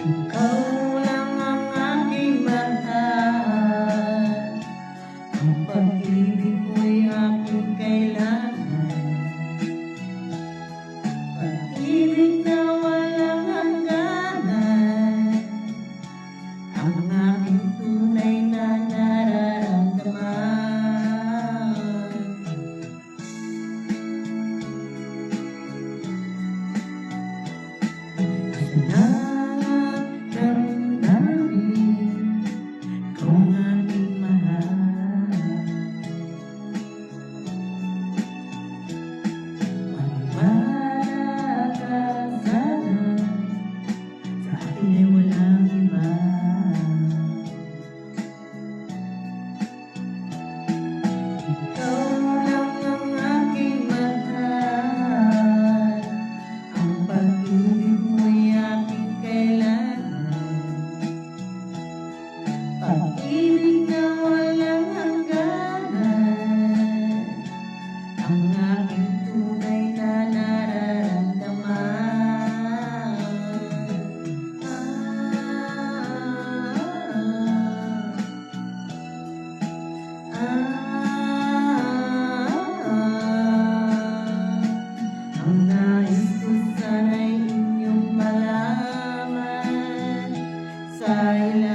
Ikaw lang ang aking mahal, ang pag-ibig mo'y aking kailangan, pag-ibig na walang hangganan, ang aking tunay na nararamdaman. Damdamin kung aking mahal, maniwala ka sana, sa akin ay walang iba. Ikaw lang ang aking mahal, ang pag-ibig mo'y aking kailangan, pag-ibig na walang hangganan, ang aking tunay na nararamdaman. Ang nais ko sana'y inyong malaman, sa ilalim